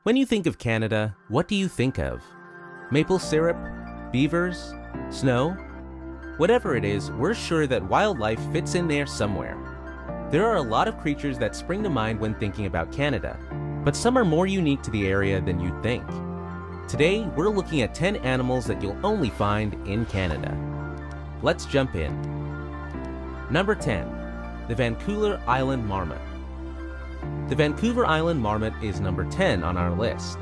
When you think of Canada, what do you think of? Maple syrup? Beavers? Snow? Whatever it is, we're sure that wildlife fits in there somewhere. There are a lot of creatures that spring to mind when thinking about Canada, but some are more unique to the area than you'd think. Today, we're looking at 10 animals that you'll only find in Canada. Let's jump in. Number 10. The Vancouver Island Marmot. The Vancouver Island Marmot is number 10 on our list.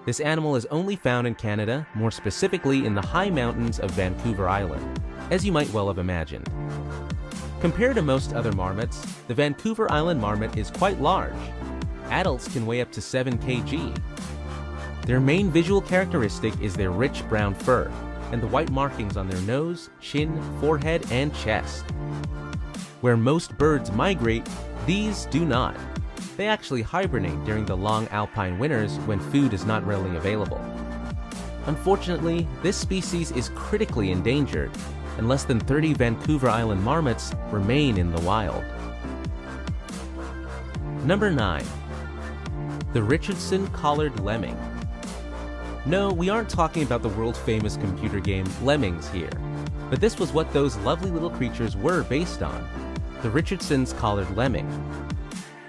This animal is only found in Canada, more specifically in the high mountains of Vancouver Island, as you might well have imagined. Compared to most other marmots, the Vancouver Island Marmot is quite large. Adults can weigh up to 7 kg. Their main visual characteristic is their rich brown fur and the white markings on their nose, chin, forehead, and chest. Where most birds migrate, these do not. They actually hibernate during the long alpine winters when food is not readily available. Unfortunately, this species is critically endangered, and less than 30 Vancouver Island marmots remain in the wild. Number 9. The Richardson Collared Lemming. No, we aren't talking about the world-famous computer game Lemmings here, but this was what those lovely little creatures were based on, the Richardson's Collared Lemming.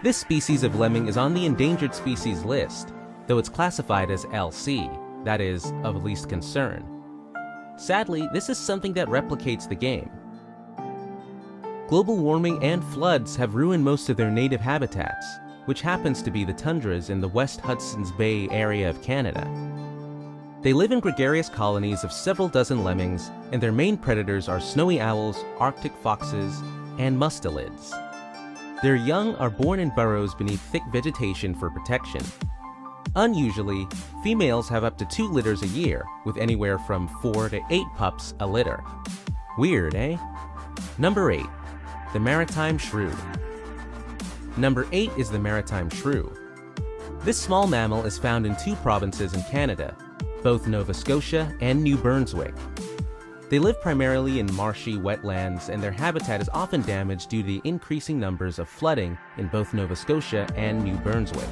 This species of lemming is on the endangered species list, though it's classified as LC, that is, of least concern. Sadly, this is something that replicates the game. Global warming and floods have ruined most of their native habitats, which happens to be the tundras in the West Hudson's Bay area of Canada. They live in gregarious colonies of several dozen lemmings, and their main predators are snowy owls, Arctic foxes, and mustelids. Their young are born in burrows beneath thick vegetation for protection. Unusually, females have up to 2 litters a year, with anywhere from 4 to 8 pups a litter. Weird, eh? Number 8. The Maritime Shrew. Number 8 is the Maritime Shrew. This small mammal is found in 2 provinces in Canada, both Nova Scotia and New Brunswick. They live primarily in marshy wetlands, and their habitat is often damaged due to the increasing numbers of flooding in both Nova Scotia and New Brunswick.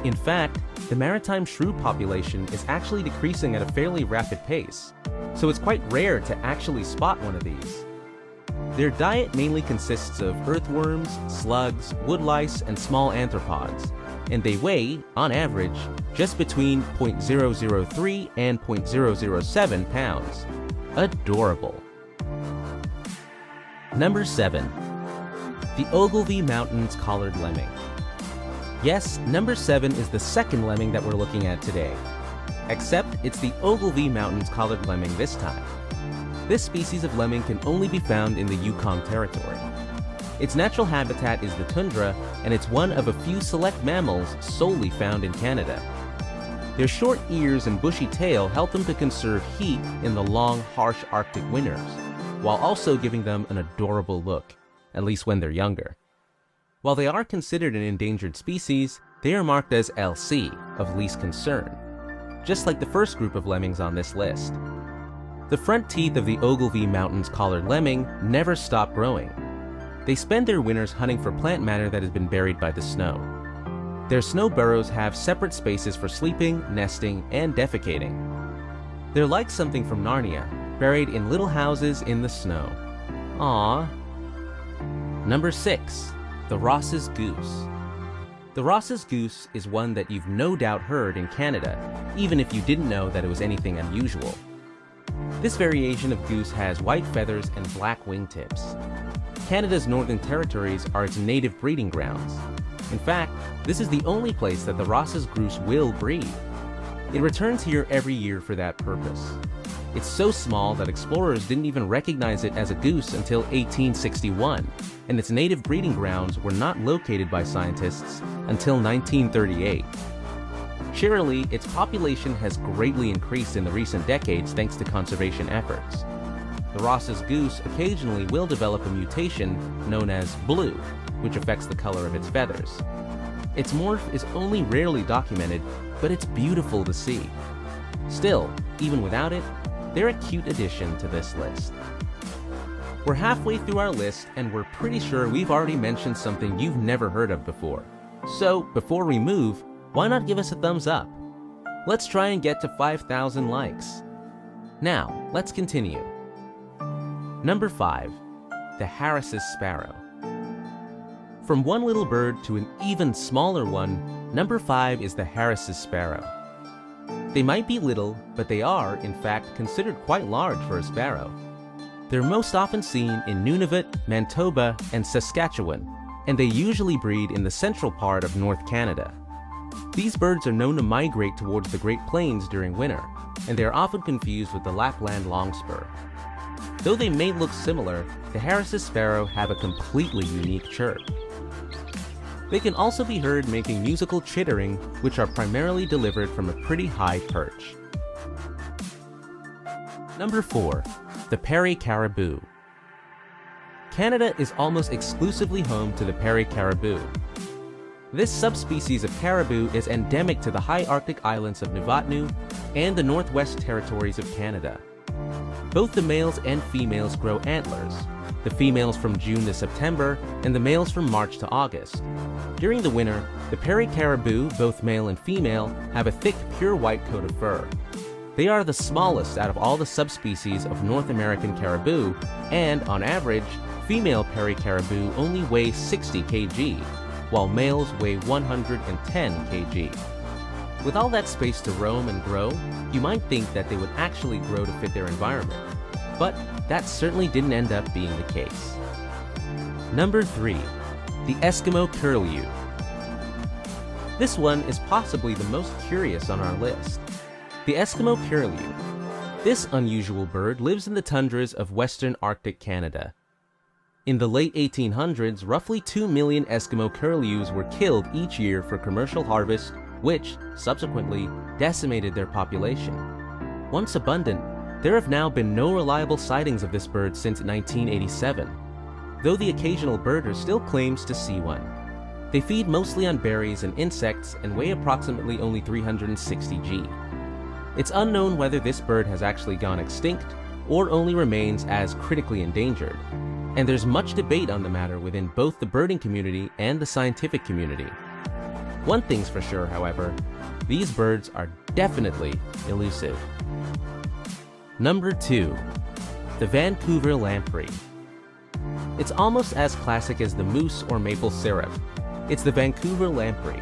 In fact, the maritime shrew population is actually decreasing at a fairly rapid pace, so it's quite rare to actually spot one of these. Their diet mainly consists of earthworms, slugs, woodlice, and small arthropods, and they weigh, on average, just between 0.003 and 0.007 pounds. Adorable. Number 7. The Ogilvie Mountains Collared Lemming. Yes, number 7 is the second lemming that we're looking at today, except it's the Ogilvie Mountains Collared Lemming this time. This species of lemming can only be found in the Yukon Territory. Its natural habitat is the tundra, and it's one of a few select mammals solely found in Canada. Their short ears and bushy tail help them to conserve heat in the long, harsh Arctic winters, while also giving them an adorable look, at least when they're younger. While they are considered an endangered species, they are marked as LC, of least concern, just like the first group of lemmings on this list. The front teeth of the Ogilvie Mountains Collared Lemming never stop growing. They spend their winters hunting for plant matter that has been buried by the snow. Their snow burrows have separate spaces for sleeping, nesting, and defecating. They're like something from Narnia, buried in little houses in the snow. Aww. Number 6. The Ross's Goose. The Ross's Goose is one that you've no doubt heard in Canada, even if you didn't know that it was anything unusual. This variation of goose has white feathers and black wingtips. Canada's Northern Territories are its native breeding grounds. In fact, this is the only place that the Ross's goose will breed. It returns here every year for that purpose. It's so small that explorers didn't even recognize it as a goose until 1861, and its native breeding grounds were not located by scientists until 1938. Surely, its population has greatly increased in the recent decades thanks to conservation efforts. The Ross's goose occasionally will develop a mutation known as blue, which affects the color of its feathers. Its morph is only rarely documented, but it's beautiful to see. Still, even without it, they're a cute addition to this list. We're halfway through our list, and we're pretty sure we've already mentioned something you've never heard of before. So, before we move, why not give us a thumbs up? Let's try and get to 5,000 likes. Now, let's continue. Number 5. The Harris's sparrow. From one little bird to an even smaller one, number 5 is the Harris's sparrow. They might be little, but they are, in fact, considered quite large for a sparrow. They're most often seen in Nunavut, Manitoba, and Saskatchewan, and they usually breed in the central part of North Canada. These birds are known to migrate towards the Great Plains during winter, and they are often confused with the Lapland longspur. Though they may look similar, the Harris's sparrow have a completely unique chirp. They can also be heard making musical chittering, which are primarily delivered from a pretty high perch. Number 4. The Peary caribou. Canada is almost exclusively home to the Peary caribou. This subspecies of caribou is endemic to the high Arctic islands of Nuvotnu and the Northwest Territories of Canada. Both the males and females grow antlers, the females from June to September and the males from March to August. During the winter, the Peary caribou, both male and female, have a thick, pure white coat of fur. They are the smallest out of all the subspecies of North American caribou, and on average, female Peary caribou only weigh 60 kg, while males weigh 110 kg. With all that space to roam and grow, you might think that they would actually grow to fit their environment, but that certainly didn't end up being the case. Number 3. The Eskimo CURLEW. This one is possibly the most curious on our list. The Eskimo CURLEW. This unusual bird lives in the tundras of western Arctic Canada. In the late 1800s, roughly 2 million Eskimo curlews were killed each year for commercial harvest, which, subsequently, decimated their population. Once abundant, there have now been no reliable sightings of this bird since 1987, though the occasional birder still claims to see one. They feed mostly on berries and insects and weigh approximately only 360 g. It's unknown whether this bird has actually gone extinct or only remains as critically endangered, and there's much debate on the matter within both the birding community and the scientific community. One thing's for sure, however, these birds are definitely elusive. Number 2. The Vancouver lamprey. It's almost as classic as the moose or maple syrup. It's the Vancouver lamprey.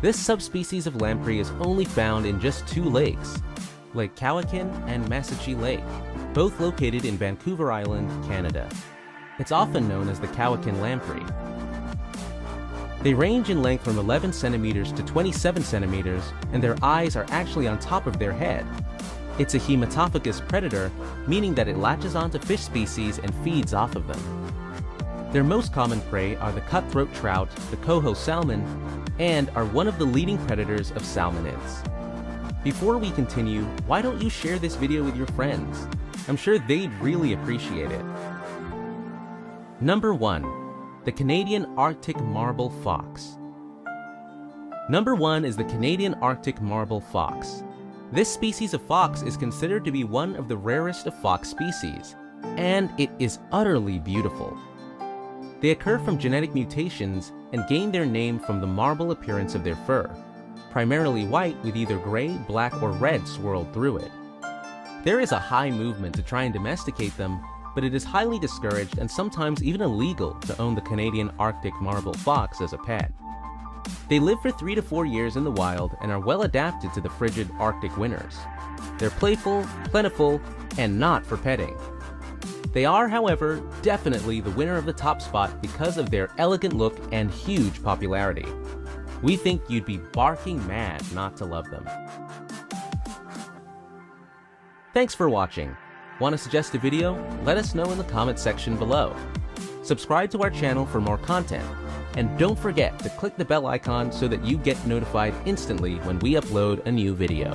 This subspecies of lamprey is only found in just 2 lakes, Lake Cowichan and Massachee Lake, both located in Vancouver Island, Canada. It's often known as the Cowichan lamprey. They range in length from 11 centimeters to 27 centimeters, and their eyes are actually on top of their head. It's a hematophagous predator, meaning that it latches onto fish species and feeds off of them. Their most common prey are the cutthroat trout, the coho salmon, and are one of the leading predators of salmonids. Before we continue, why don't you share this video with your friends? I'm sure they'd really appreciate it. Number 1. The Canadian Arctic Marble Fox. Number 1 is the Canadian Arctic Marble Fox. This species of fox is considered to be one of the rarest of fox species, and it is utterly beautiful. They occur from genetic mutations and gain their name from the marble appearance of their fur, primarily white with either gray, black, or red swirled through it. There is a high movement to try and domesticate them, but it is highly discouraged and sometimes even illegal to own the Canadian Arctic marble fox as a pet. They live for 3 to 4 years in the wild and are well adapted to the frigid Arctic winters. They're playful, plentiful, and not for petting. They are, however, definitely the winner of the top spot because of their elegant look and huge popularity. We think you'd be barking mad not to love them. Thanks for watching. Want to suggest a video? Let us know in the comment section below. Subscribe to our channel for more content, and don't forget to click the bell icon so that you get notified instantly when we upload a new video.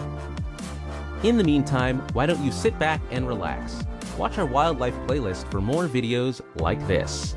In the meantime, why don't you sit back and relax? Watch our wildlife playlist for more videos like this.